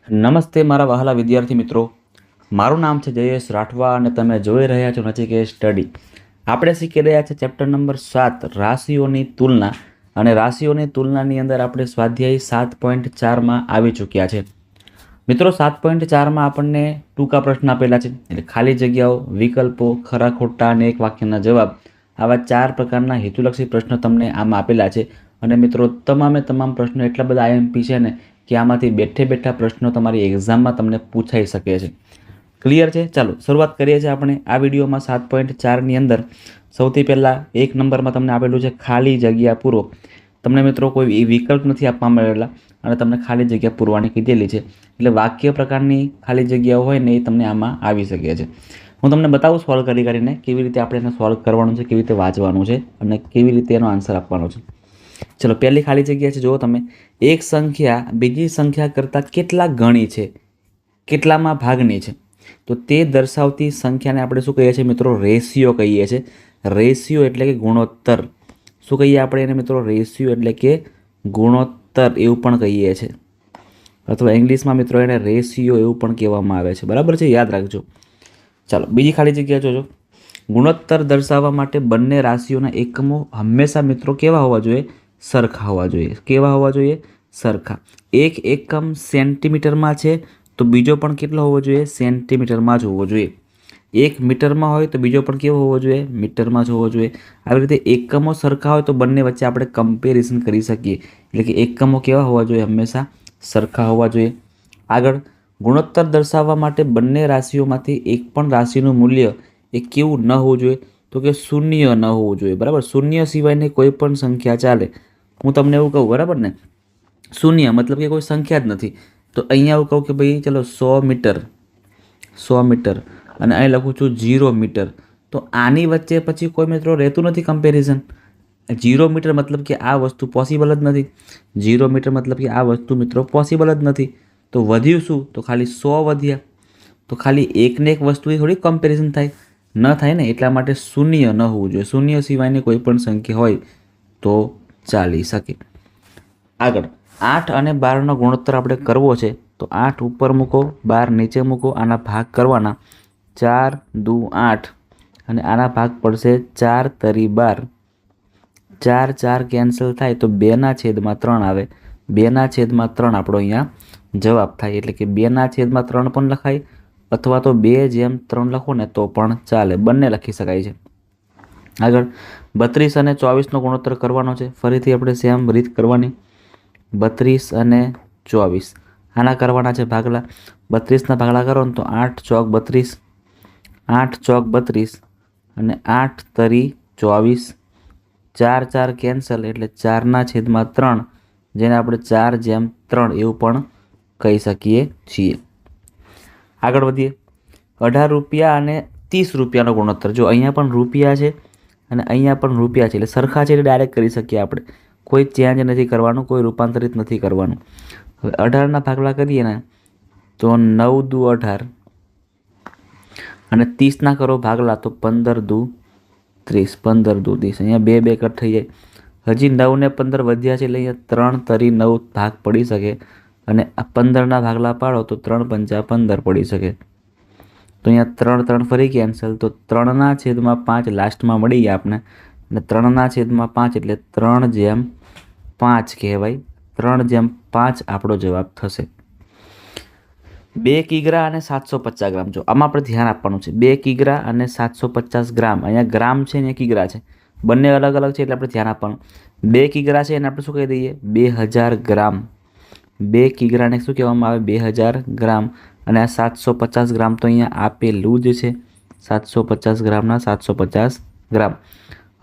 નમસ્તે મારા વહાલા વિદ્યાર્થી મિત્રો, મારું નામ છે જયેશ રાઠવા અને તમે જોઈ રહ્યા છો નચિકેત સ્ટડી. આપણે શીખી રહ્યા છે ચેપ્ટર નંબર 7 રાશિઓની તુલના, અને રાશિઓની તુલનાની અંદર આપણે સ્વાધ્યાય 7.4માં આવી ચૂક્યા છે. મિત્રો 7.4માં આપણને ટૂંકા પ્રશ્ન આપેલા છે, એટલે ખાલી જગ્યાઓ, વિકલ્પો, ખરા ખોટા અને એક વાક્યના જવાબ, આવા 4 પ્રકારના હેતુલક્ષી પ્રશ્નો તમને આમાં આપેલા છે. અને મિત્રો તમામ પ્રશ્નો એટલા બધા આઈએમપી છે ને કે આમાંથી બેઠે બેઠા પ્રશ્નો તમારી એક્ઝામમાં તમને પૂછાઈ શકે છે. ક્લિયર છે? ચાલો શરૂઆત કરીએ છીએ આપણે આ વિડીયોમાં. 7.4ની અંદર સૌથી પહેલાં 1 નંબરમાં તમને આપેલું છે ખાલી જગ્યા પૂરો. તમને મિત્રો કોઈ વિકલ્પ નથી આપવામાં આવેલા અને તમને ખાલી જગ્યા પૂરવાની કીધેલી છે, એટલે વાક્ય પ્રકારની ખાલી જગ્યાઓ હોય ને એ તમને આમાં આવી શકે છે. હું તમને બતાવું સોલ્વ કરીને કેવી રીતે આપણે એને સોલ્વ કરવાનું છે, કેવી રીતે વાંચવાનું છે અને કેવી રીતે એનો આન્સર આપવાનો છે. ચલો, પહેલી ખાલી જગ્યા છે. જુઓ તમે, એક સંખ્યા બીજી સંખ્યા કરતાં કેટલા ગણી છે, કેટલામાં ભાગની છે, તો તે દર્શાવતી સંખ્યાને આપણે શું કહીએ છીએ મિત્રો? રેશિયો કહીએ છીએ. રેશિયો એટલે કે ગુણોત્તર. શું કહીએ આપણે એને મિત્રો? રેશિયો એટલે કે ગુણોત્તર એવું પણ કહીએ છીએ, અથવા ઇંગ્લિશમાં મિત્રો એને રેશિયો એવું પણ કહેવામાં આવે છે. બરાબર છે? યાદ રાખજો. ચાલો બીજી ખાલી જગ્યા જોજો. ગુણોત્તર દર્શાવવા માટે બંને રાશિઓના એકમો હંમેશા મિત્રો કેવા હોવા જોઈએ? સરખા હોવા જોઈએ. કેવા હોવા જોઈએ? સરખા. એક એકમ સેન્ટીમીટરમાં છે તો બીજો પણ કેટલો હોવો જોઈએ? સેન્ટીમીટરમાં જ હોવો જોઈએ. એક મીટરમાં હોય તો બીજો પણ કેવો હોવો જોઈએ? મીટરમાં જ હોવો જોઈએ. આવી રીતે એકમો સરખા હોય તો બંને વચ્ચે આપણે કમ્પેરિઝન કરી શકીએ, એટલે કે એકમો કેવા હોવા જોઈએ? હંમેશા સરખા હોવા જોઈએ. આગળ, ગુણોત્તર દર્શાવવા માટે બંને રાશિઓમાંથી એક પણ રાશિનું મૂલ્ય એ કેવું ન હોવું જોઈએ? તો કે શૂન્ય ન હોવું જોઈએ. બરાબર? શૂન્ય સિવાયની કોઈ પણ સંખ્યા ચાલે. હું તમને એવું કહું, બરાબર ને, શૂન્ય મતલબ કે કોઈ સંખ્યા જ નથી, તો અહીંયા એવું કહું કે ભાઈ ચલો 100 મીટર અને અહીં લખું છું 0 મીટર, તો આની વચ્ચે પછી કોઈ મિત્રો રહેતું નથી કમ્પેરિઝન. 0 મીટર મતલબ કે આ વસ્તુ પોસિબલ જ નથી. 0 મીટર મતલબ કે આ વસ્તુ મિત્રો પોસિબલ જ નથી. તો વધ્યું શું? તો ખાલી 100 વધ્યા. તો ખાલી એકને એક વસ્તુની થોડી કમ્પેરિઝન થાય? ન થાય ને, એટલા માટે શૂન્ય ન હોવું જોઈએ. શૂન્ય સિવાયની કોઈ પણ સંખ્યા હોય તો ચાલી શકે. આગળ, 8 અને 12નો ગુણોત્તર આપણે કરવો છે, તો 8 ઉપર મૂકો, 12 નીચે મૂકો, આના ભાગ કરવાના. 4 દુ 8 અને આના ભાગ પડશે 4 તરી 12. 4 4 કેન્સલ થાય તો 2/3 આવે. 2/3 આપણો અહીંયા જવાબ થાય, એટલે કે 2/3 પણ લખાય, અથવા તો 2/3 લખો ને તો પણ ચાલે, બંને લખી શકાય છે. આગળ, 32 અને 24નો ગુણોત્તર કરવાનો છે. ફરીથી આપણે સેમ રીત કરવાની. 32 અને 24 આના કરવાના છે ભાગલા. 32ના ભાગલા કરો ને તો 8 ચોક 32, 8 ચોક 32 અને 8 તરી 24. 4 4 કેન્સલ એટલે 4/3, જેને આપણે 4/3 એવું પણ કહી શકીએ છીએ. આગળ વધીએ. 18 રૂપિયા અને 30 રૂપિયાનો ગુણોત્તર. જો અહીંયા પણ રૂપિયા છે અને અહીંયા પણ રૂપિયા છે, એટલે સરખા છે, એટલે ડાયરેક્ટ કરી શકીએ આપણે. કોઈ ચેન્જ નથી કરવાનું, કોઈ રૂપાંતરિત નથી કરવાનું. હવે 18ના ભાગલા કરીએ ને તો 9 દુ 18 અને 30ના કરો ભાગલા તો 15 દુ 30, 15 દુ 30. અહીંયા 2 2 કટ થઈ જાય. હજી 9 ને 15 વધ્યા છે, એટલે અહીંયા 3 તરી 9 ભાગ પડી શકે, અને 15ના ભાગલા પાડો તો 3 પંચા 15 પડી શકે. તો અહીંયા 3 3 ફરી કેન્સલ, તો 3/5 લાસ્ટમાં મળી ગયા આપણે, અને 3/5 એટલે 3/5 કહેવાય. 3/5 આપણો જવાબ થશે. 2 કિગ્રા અને 750 ગ્રામ. જો આમાં આપણે ધ્યાન આપવાનું છે. 2 કિગ્રા અને 750 ગ્રામ. અહીંયા ગ્રામ છે ને કિગ્રા છે, બંને અલગ અલગ છે, એટલે આપણે ધ્યાન આપવાનું. 2 કિગ્રા છે એને આપણે શું કહી દઈએ? 2000 ગ્રામ. 2 કિગ્રાને શું કહેવામાં આવે? 2000 ગ્રામ. અને આ 750 ગ્રામ તો અહીંયા આપેલું જ છે. 750 ગ્રામના 750 ગ્રામ.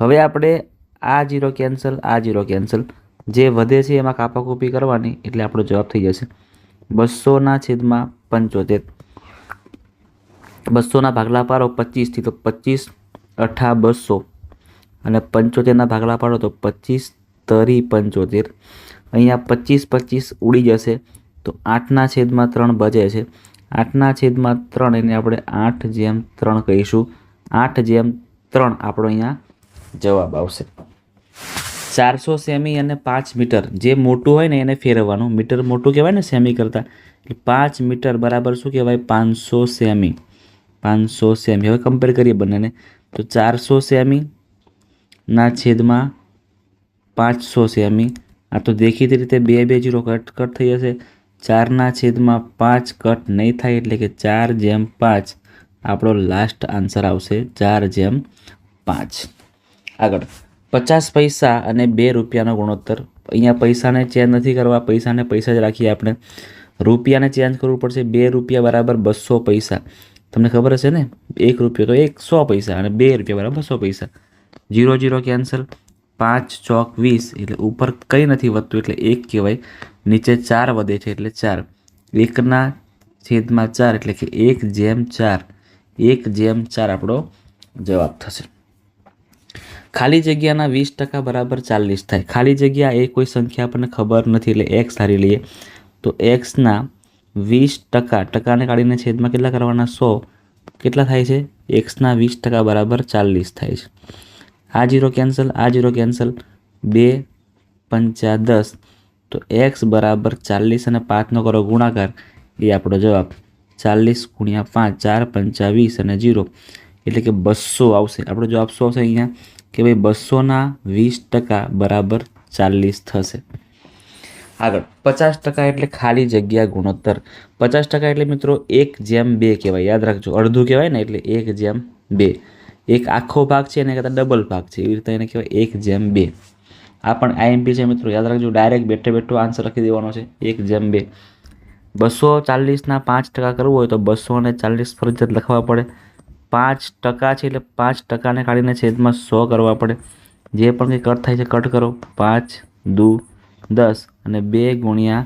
હવે આપણે આ 0 કેન્સલ, આ 0 કેન્સલ, જે વધે છે એમાં કાપાકૂપી કરવાની, એટલે આપણો જવાબ થઈ જશે 200/75. 200ના ભાગલા પાડો 25થી તો 25 8 200, અને 75ના ભાગલા પાડો તો 25 તરી 75. અહીંયા 25 25 ઉડી જશે, તો 8/3 બચે છે. 8/3 એને આપણે 8/3 કહીશું. 8/3 આપણો અહીંયા જવાબ આવશે. 400 સેમી અને 5 મીટર, જે મોટું હોય ને એને ફેરવવાનું, મીટર મોટું કહેવાય ને સેમી કરતાં, એટલે 5 મીટર બરાબર શું કહેવાય 500 સેમી, 500 સેમી. હવે કમ્પેર કરીએ બંનેને, તો 400 સેમી ના છેદમાં 500 સેમી, આ તો દેખીતી રીતે 2 0 કટ થઈ જશે, 4ના છેદમાં 5 કટ નહીં થાય, એટલે કે 4/5 આપણો લાસ્ટ આન્સર આવશે, 4/5. આગળ 50 પૈસા અને 2 રૂપિયાનો ગુણોત્તર. અહીંયા પૈસાને ચેન્જ નથી કરવા, પૈસાને પૈસા જ રાખીએ આપણે, રૂપિયાને ચેન્જ કરવું પડશે. 2 રૂપિયા બરાબર 200 પૈસા, તમને ખબર હશે ને, 1 રૂપિયો તો 100 પૈસા અને 2 રૂપિયા બરાબર 200 પૈસા. 0 0 કેન્સલ, 5 ચોક 20, એટલે ઉપર કંઈ નથી વધતું એટલે 1 કહેવાય, નીચે 4 વધે છે એટલે 4, 1ના છેદમાં 4 એટલે કે 1/4, 1/4 આપણો જવાબ થશે. ખાલી જગ્યાના 20% બરાબર 40 થાય. ખાલી જગ્યા એ કોઈ સંખ્યા આપણને ખબર નથી એટલે એક્સ ધારી લઈએ, તો એક્સના 20%, ટકાને કાઢીને છેદમાં કેટલા કરવાના 100, કેટલા થાય છે, એક્સના 20% બરાબર 40 થાય છે. આ 0 કેન્સલ, આ 0 કેન્સલ, 2 5 10, તો એક્સ બરાબર 40 અને 5નો કરો ગુણાકાર, એ આપણો જવાબ 40 × 5, 4 5 20 અને 0 એટલે કે 200 આવશે. આપણો જવાબ શું આવશે અહીંયા કે ભાઈ 200ના 20% બરાબર 40 થશે. આગળ 50% એટલે ખાલી જગ્યા ગુણોત્તર. 50% એટલે મિત્રો 1/2 કહેવાય, યાદ રાખજો, અડધું કહેવાય ને એટલે 1/2. એક આખો ભાગ છે એને કરતાં ડબલ ભાગ છે, એવી રીતે એને કહેવાય 1/2. આ પણ આઈએમપી છે મિત્રો, યાદ રાખજો, ડાયરેક્ટ બેઠો આન્સર લખી દેવાનો છે 1/2. 240ના 5% કરવું હોય તો 240 ફરજિયાત લખવા પડે. 5% છે એટલે 5%ને કાઢીને છેદમાં 100 કરવા પડે. જે પણ કંઈ કટ થાય છે કટ કરો, 5 દુ 10 અને 2 ×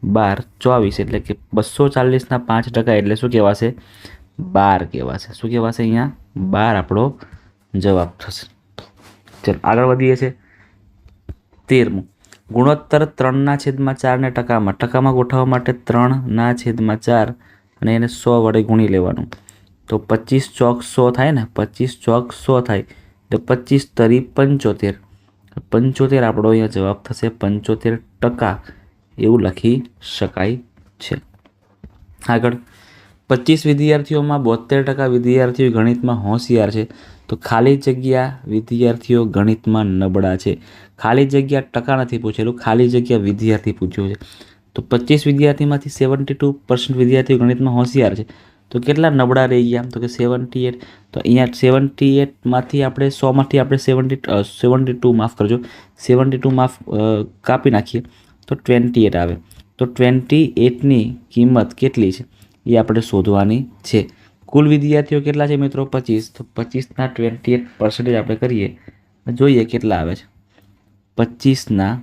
12 24, એટલે કે 240ના 5% એટલે શું કહેવાશે 12 કહેવાશે. શું કહેવાશે અહીંયા 12 આપણો જવાબ થશે. ચલો આગળ વધીએ છીએ. 13મું, ગુણોત્તર 3/4 ને ટકામાં ગોઠવવા માટે 3/4 અને એને 100 વડે ગુણી લેવાનું. તો 25 ચોક 100 થાય ને, 25 ચોક 100 થાય, તો 25 તરી 75, 75 આપણો અહીંયા જવાબ થશે, 75% એવું લખી શકાય છે. આગળ 25 વિદ્યાર્થીઓમાં 72% વિદ્યાર્થીઓ ગણિતમાં હોશિયાર છે, તો ખાલી જગ્યા વિદ્યાર્થીઓ ગણિતમાં નબળા છે. ખાલી જગ્યા ટકા નથી પૂછેલું, ખાલી જગ્યા વિદ્યાર્થી પૂછ્યું છે. તો 25 વિદ્યાર્થીમાંથી 72% વિદ્યાર્થીઓ ગણિતમાં હોશિયાર છે, તો કેટલા નબળા રહી ગયા, તો કે 78. તો અહીંયા 78માંથી આપણે 100માંથી આપણે 72 માફ કરજો, 72 કાપી નાખીએ તો 28 આવે. તો 28ની કિંમત કેટલી છે એ આપણે શોધવાની છે. કુલ વિદ્યાર્થીઓ કેટલા છે મિત્રો 25, તો 25ના 28% આપણે કરીએ, જોઈએ કેટલા આવે છે. 25ના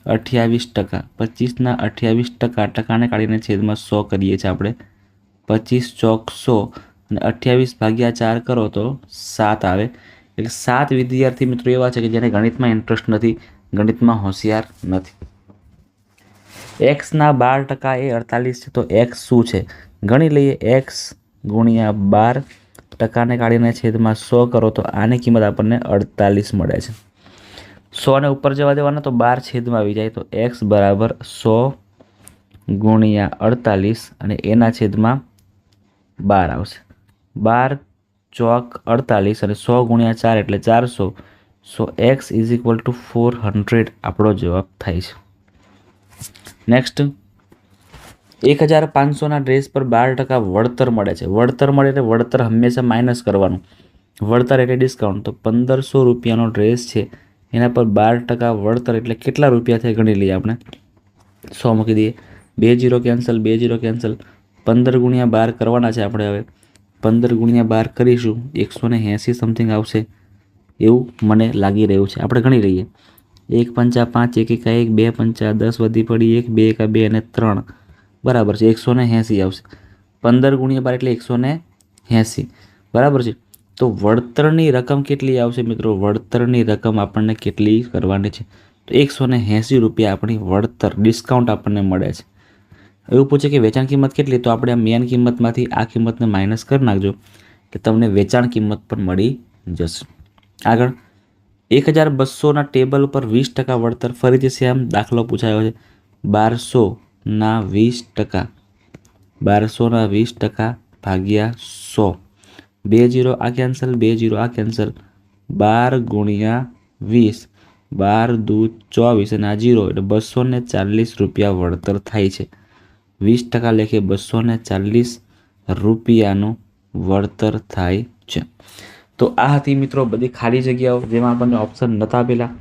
28%, 25ના 28%, ટકાને કાઢીને છેદમાં 100 કરીએ છીએ આપણે. 25 ચોક 100 અને 28/4 કરો તો 7 આવે. એટલે 7 વિદ્યાર્થી મિત્રો એવા છે કે જેને ગણિતમાં ઇન્ટરેસ્ટ નથી, ગણિતમાં હોશિયાર નથી. એક્સના 12% એ 48 છે, તો એક્સ શું છે ગણી લઈએ. એક્સ × 12, ટકાને કાઢીને છેદમાં 100 કરો તો આની કિંમત આપણને 48 મળે છે. 100ને ઉપર જવા દેવાના તો 12 છેદમાં આવી જાય, તો એક્સ બરાબર 100 × 48 અને એના છેદમાં 12 આવશે. 12 ચોક 48 અને 100 × 4 એટલે 400. સો એક્સ ઇઝ ઇક્વલ ટુ 400 આપણો જવાબ થાય છે. નેક્સ્ટ, 1500ના ડ્રેસ પર 12% વળતર મળે છે. વળતર મળે એટલે વળતર હંમેશા માઇનસ કરવાનું. વળતર એટલે ડિસ્કાઉન્ટ. તો 1500 રૂપિયાનો ડ્રેસ છે એના પર 12% વળતર એટલે કેટલા રૂપિયા થાય ગણી લઈએ આપણે. 100 મૂકી દઈએ, 2 0 કેન્સલ, 2 0 કેન્સલ, 15 × 12 કરવાના છે આપણે. હવે 15 × 12 કરીશું, 180 સમથિંગ આવશે એવું મને લાગી રહ્યું છે. આપણે ગણી લઈએ, 1 5 5, 1 1 1, 2 5 10 વધી પડી 1, 2 1 2 અને 3 બરાબર છે, 180 આવશે. 15 × 12 એટલે 180 બરાબર છે. તો વળતરની રકમ કેટલી આવશે મિત્રો? વળતરની રકમ આપણને કેટલી કરવાની છે? તો 180 રૂપિયા આપણી વળતર ડિસ્કાઉન્ટ આપણને મળે છે. એવું પૂછે કે વેચાણ કિંમત કેટલી, તો આપણે આ મેન કિંમતમાંથી આ કિંમતને માઇનસ કરી નાખજો એટલે તમને વેચાણ કિંમત પણ મળી જશે. આગળ 1200ના ટેબલ ઉપર 20% વળતર. ફરીથી સેમ દાખલો પૂછાયો છે. 1200ના 20%, 1200ના 20% ભાગ્યા 100. 2 0 આ કેન્સલ, 2 0 આ કેન્સલ. 12 ગુણ્યા 20, 12 દુ 24 અને આ 0 એટલે 240 રૂપિયા વળતર થાય છે. 20% લેખે 240 રૂપિયાનું વળતર થાય છે. તો આ હતી મિત્રો બધી ખાલી જગ્યાઓ જેમાં આપણને ઓપ્શન નહોતા આપેલા.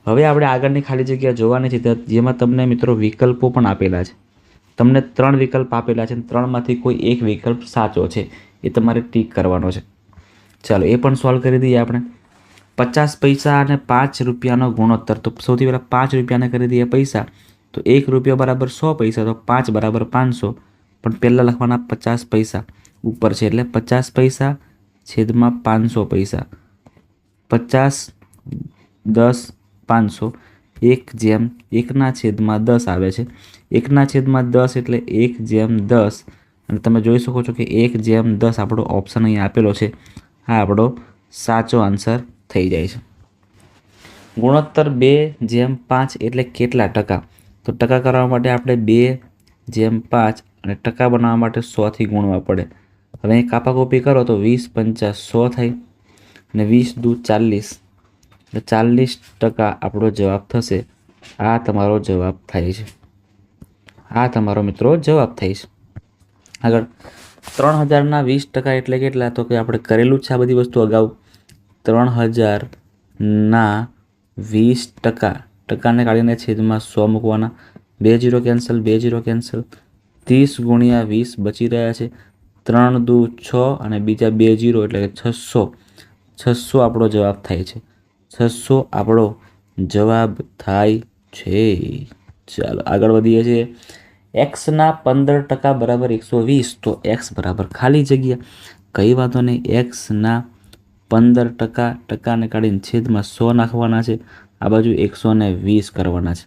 હવે આપણે આગળની ખાલી જગ્યા જોવાની છે જેમાં તમને મિત્રો વિકલ્પો પણ આપેલા છે. તમને 3 વિકલ્પ આપેલા છે, 3માંથી કોઈ એક વિકલ્પ સાચો છે એ તમારે ટીક કરવાનો છે. ચાલો એ પણ સોલ્વ કરી દઈએ આપણે. 50 પૈસા અને 5 રૂપિયાનો ગુણોત્તર. તો સૌથી પહેલાં 5 રૂપિયાને કરી દઈએ પૈસા, તો 1 રૂપિયો બરાબર 100 પૈસા, તો 5 બરાબર 500. પણ પહેલાં લખવાના 50 પૈસા ઉપર છે એટલે 50 પૈસા છેદમાં 500 પૈસા. 50 10 500 1/1/10 આવે છે. 1/10 એટલે 1/10. અને તમે જોઈ શકો છો કે 1/10 આપણો ઓપ્શન અહીં આપેલો છે. આ આપણો સાચો આન્સર થઈ જાય છે. ગુણોત્તર 2/5 એટલે કેટલા ટકા? તો ટકા કરવા માટે આપણે 2/5 અને ટકા બનાવવા માટે 100થી ગુણવા પડે. હવે અહીં કાપાકોપી કરો તો 20 5 100 થાય અને 20 દુ 40 એટલે 40% આપણો જવાબ થશે. આ તમારો જવાબ થાય છે. આ તમારો મિત્રો જવાબ થાય છે. આગળ 3000ના 20% એટલે કેટલા? તો કે આપણે કરેલું જ છે આ બધી વસ્તુ અગાઉ. 3000ના 20%, ટકાને કાઢીને છેદમાં 100 મૂકવાના. 2 0 કેન્સલ, 2 0 કેન્સલ. 30 ગુણ્યા 20 બચી રહ્યા છે. 3 દુ 6 અને બીજા 2 0 એટલે કે 600. 600 આપણો જવાબ થાય છે. 600 આપણો જવાબ થાય છે. ચાલો આગળ વધીએ છીએ. એક્સના 15% બરાબર 120. તો એક્સ બરાબર ખાલી જગ્યા, કઈ વાંધો નહીં. એક્સના 15%, ટકાને કાઢીને છેદમાં 100 નાખવાના છે. આ બાજુ 120 કરવાના છે.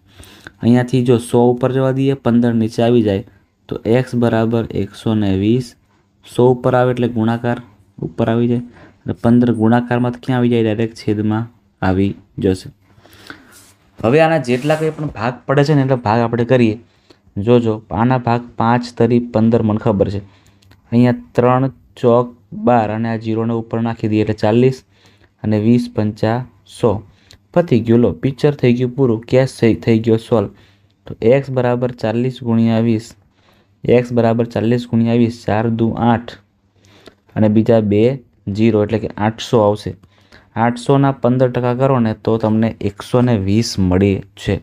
અહીંયાથી જો 100 ઉપર જવા દઈએ, 15 નીચે આવી જાય તો એક્સ બરાબર 120. 100 ઉપર આવે એટલે ગુણાકાર ઉપર આવી જાય અને 15 ગુણાકારમાં ક્યાં આવી જાય? ડાયરેક્ટ છેદમાં આવી જશે. હવે આના જેટલા કંઈ પણ ભાગ પડે છે ને એટલે ભાગ આપણે કરીએ. જોજો આના ભાગ 5 તરી 15 મને ખબર છે. અહીંયા 3 ચોક 12 અને આ 0ને ઉપર નાખી દઈએ એટલે 40 અને 20 5 100. પતી ગયું. લો પિક્ચર થઈ ગયું પૂરું. કેશ થઈ ગયો સોલ્વ. તો એક્સ બરાબર 40 ગુણ્યા 20, એક્સ બરાબર 40 ગુણ્યા 20, 4 દુ 8 અને બીજા 2 0 એટલે કે 800 આવશે. 800ના 15% કરો ને તો તમને 120 મળે છે.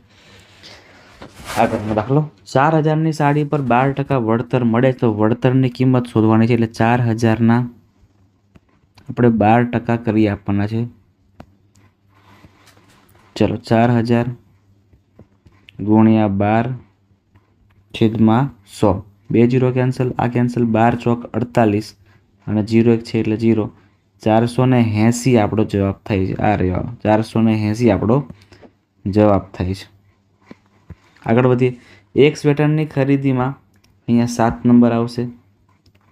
આગળનો દાખલો. 4000ની સાડી પર 12% વળતર મળે તો વળતરની કિંમત શોધવાની છે. એટલે 4000ના આપણે 12% કરી આપવાના છે. ચલો 4000 ગુણ્યા 12 છેદમાં 100. 2 0 કેન્સલ, આ કેન્સલ. 12 ચોક 48 અને 0 1 છે એટલે 0. 480 આપણો જવાબ થાય છે. આ રહ્યો 480 આપણો જવાબ થાય છે. આગળ વધીએ. એક સ્વેટરની ખરીદીમાં અહીંયા 7 નંબર આવશે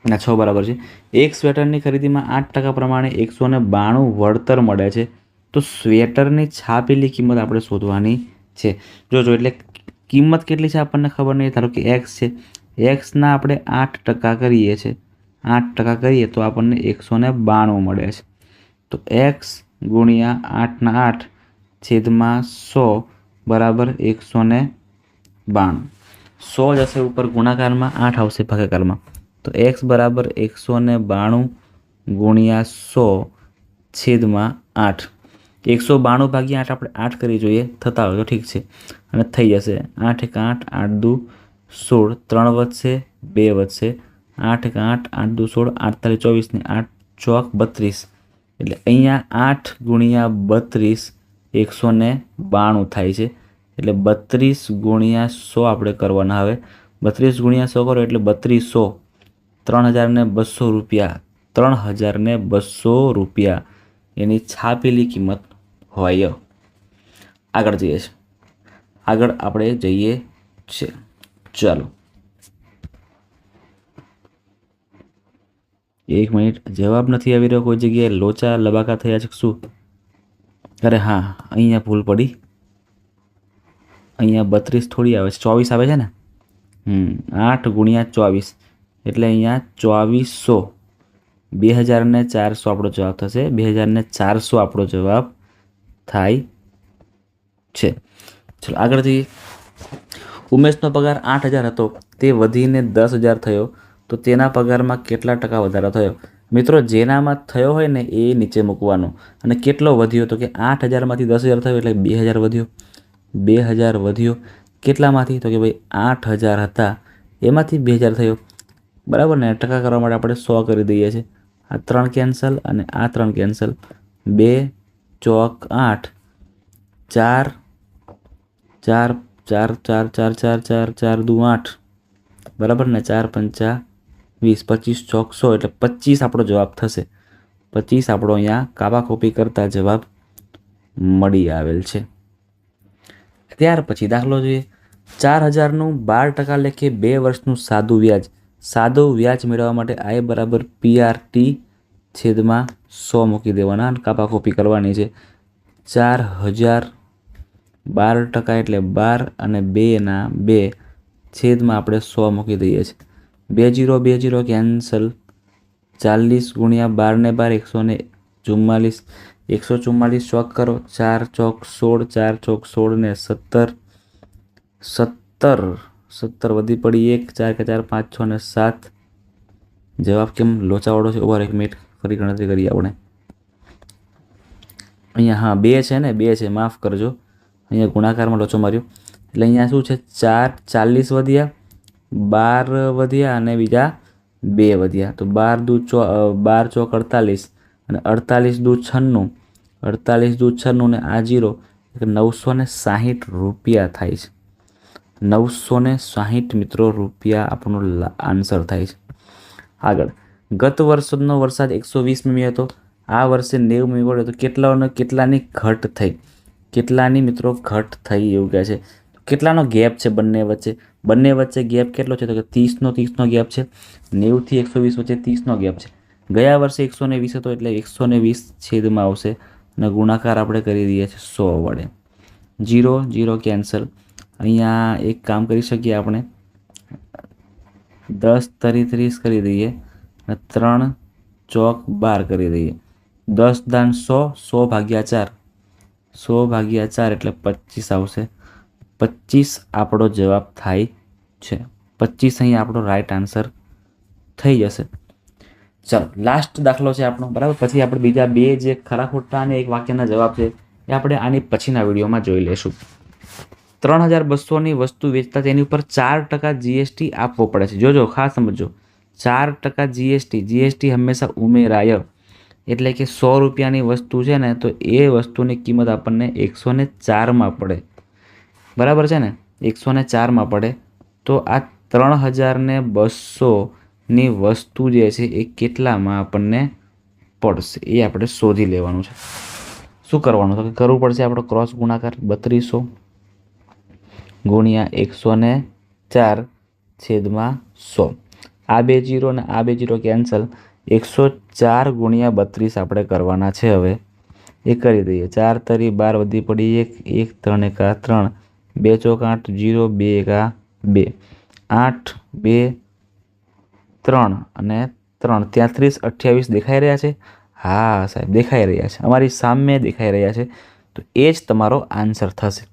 અને 6 બરાબર છે. એક સ્વેટરની ખરીદીમાં 8% પ્રમાણે 192 વળતર મળે છે તો સ્વેટરની છાપેલી કિંમત આપણે શોધવાની છે. જોજો એટલે કિંમત કેટલી છે આપણને ખબર નહીં. ધારો કે એક્સ છે, એક્સના આપણે 8% કરીએ છીએ. 8% કરીએ તો આપણને 192 મળે છે. તો એક્સ ગુણ્યા 8ના 8 છેદમાં 100 બરાબર 192. 100 જશે ઉપર ગુણાકારમાં, 8 આવશે ભાગાકારમાં. તો એક્સ બરાબર 192 ગુણ્યા 100 છેદમાં 8. 192 ભાગ્યા 8 આપણે 8 કરી જોઈએ, થતા હોય તો ઠીક છે અને થઈ જશે. 8 1 8, 8 દુ 16, 3 વધશે 2 વધશે. 8 1 8, 8 દુ 16, 8 તારી 24 ને 8 ચોક 32 એટલે અહીંયા 8 ગુણ્યા 32 192 થાય છે. એટલે 32 ગુણ્યા 100 આપણે કરવાના. હવે 32 ગુણ્યા 100 કરો એટલે 3200. 3200 રૂપિયા, 3200 રૂપિયા એની છાપેલી કિંમત હોય. આગળ જઈએ છીએ. આગળ આપણે જઈએ છે. ચાલો 1 મિનિટ. જવાબ નથી આવી રહ્યો કોઈ જગ્યાએ. લોચા લબાકા થયા છે શું? અરે હા, અહીંયા ભૂલ પડી, અહીંયા 32 થોડી આવે છે, 24 આવે છે ને. 8 ગુણ્યા 24 એટલે અહીંયા 2400, 2400 આપણો જવાબ થશે. 2400 આપણો જવાબ થાય છે. ચલો આગળ જઈએ. ઉમેશનો પગાર 8000 હતો, તે વધીને 10000 થયો, તો તેના પગારમાં કેટલા ટકા વધારો થયો? મિત્રો, જેનામાં થયો હોય ને એ નીચે મૂકવાનો. અને કેટલો વધ્યો? તો કે 8000માંથી 10000 થયો એટલે 2000 વધ્યો. 2000 વધ્યો કેટલામાંથી? તો કે ભાઈ 8000 હતા એમાંથી 2000 થયો. બરાબર ને? ટકા કરવા માટે આપણે 100 કરી દઈએ છીએ. આ 3 કેન્સલ અને આ 3 કેન્સલ. 2 ચોક 8, 4 4 4 4 4 4 4 4 દુ 8, બરાબર ને? 4 પંચા 20, 25 ચોક 100 એટલે 25 આપણો જવાબ થશે. 25 આપણો અહીંયા કાપાકોપી કરતા જવાબ મળી આવેલ છે. ત્યાર પછી દાખલો જોઈએ. 4000નું 12% લેખે 2 વર્ષનું સાદું વ્યાજ. સાદું વ્યાજ મેળવવા માટે I બરાબર PRT છેદમાં 100 મૂકી દેવાના અને કાપાકોપી કરવાની છે. 4000 12% એટલે 12 અને 2 2 છેદમાં આપણે 100 મૂકી દઈએ છીએ. 2 0 2 0 કેન્સલ. 40 ગુણ્યા 12 ને 12 144, 144 ચોક કરો. 4 ચોક 16, 4 ચોક 16 ને 17, 17 વધી પડી 1, 4 કે 4 5 6 ને 7. જવાબ કેમ લોચાવાળો છે? ઓવર 1 મિનિટ ફરી ગણતરી કરીએ આપણે. અહીંયા હા 2 છે ને, 2 છે, માફ કરજો. અહીંયા ગુણાકારમાં લોચો માર્યો એટલે અહીંયા શું છે? 4 40 વધ્યા, 12 વધ્યા અને બીજા 2 વધ્યા. તો 12 ચોક 48 અને 48 દુ 96, 48 દુ 96 ને આ 0 એટલે 960 રૂપિયા થાય છે. 960 મિત્રો રૂપિયા આપણો આન્સર થાય છે. આગળ, ગત વર્ષનો વરસાદ 120 મીમી હતો, આ વર્ષે 90 મીમી પડ્યો, તો કેટલાની ઘટ થઈ? કેટલાની મિત્રો ઘટ થઈ એવું કહે છે. કેટલાનો ગેપ છે બંને વચ્ચે? બંને વચ્ચે ગેપ કેટલો છે? તો કે 30નો ગેપ છે. 90 થી 120 વચ્ચે 30નો ગેપ છે. ગયા વર્ષે 120 હતો એટલે 120 છેદમાં આવશે અને ગુણાકાર આપણે કરી દઈએ છીએ 100 વડે. 0 0 કેન્સલ. અહીંયા એક કામ કરી શકીએ આપણે, 10 તરી 30 કરી દઈએ અને 3 ચોક 12 કરી દઈએ. 10 દાન 100, 100 ભાગ્યા 4, 100 ભાગ્યા 4 એટલે 25 આવશે. 25 આપણો જવાબ થાય છે. 25 અહીં આપણો રાઈટ આન્સર થઈ જશે. ચલો લાસ્ટ દાખલો છે આપણો, બરાબર. પછી આપણે બીજા 2 જે ખરા ખોટા અને એક વાક્યના જવાબ છે એ આપણે આની પછીના વિડીયોમાં જોઈ લઈશું. 3200ની વસ્તુ વેચતા તેની ઉપર 4% GST આપવો પડે છે. જોજો, ખાસ સમજો, 4% GST હંમેશા ઉમેરાય. એટલે કે 100 રૂપિયાની વસ્તુ છે ને, તો એ વસ્તુની કિંમત આપણને 104માં પડે. બરાબર છે ને? 104માં પડે. તો આ 3200ની વસ્તુ જે છે એ કેટલામાં આપણને પડશે એ આપણે શોધી લેવાનું છે. શું કરવાનું? તો કે કરવું પડશે આપણો ક્રોસ ગુણાકાર. 3200 ગુણ્યા 104 છેદમાં 100. આ 2 0 અને આ 2 0 કેન્સલ. 104 ગુણ્યા 32 આપણે કરવાના છે. હવે એ કરી દઈએ. 4 તરી 12 વધી પડી 1, 1 3 1 3, 2 ચોક 8, 0 2 1 2, 8 2 3 અને 3. ત્યાં 30 28 દેખાઈ રહ્યા છે? હા સાહેબ, દેખાઈ રહ્યા છે, અમારી સામે દેખાઈ રહ્યા છે. તો એ જ તમારો આન્સર થશે.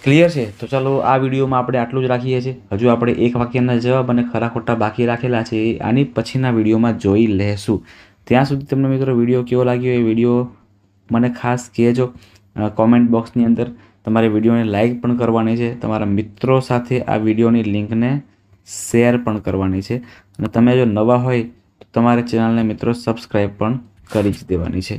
ક્લિયર છે? તો ચાલો આ વિડીયોમાં આપણે આટલું જ રાખીએ છીએ. હજુ આપણે એક વાક્યના જવાબ અને ખરા ખોટા બાકી રાખેલા છે એ આની પછીના વિડીયોમાં જોઈ લેશું. ત્યાં સુધી તમને મિત્રો વિડીયો કેવો લાગ્યો એ વિડીયો મને ખાસ કહેજો કોમેન્ટ બોક્સની અંદર. તમારે વિડીયોને લાઇક પણ કરવાની છે, તમારા મિત્રો સાથે આ વિડીયોની લિંકને શેર પણ કરવાની છે અને તમે જો નવા હોય તો તમારે ચેનલને મિત્રો સબસ્ક્રાઈબ પણ કરી જ દેવાની છે.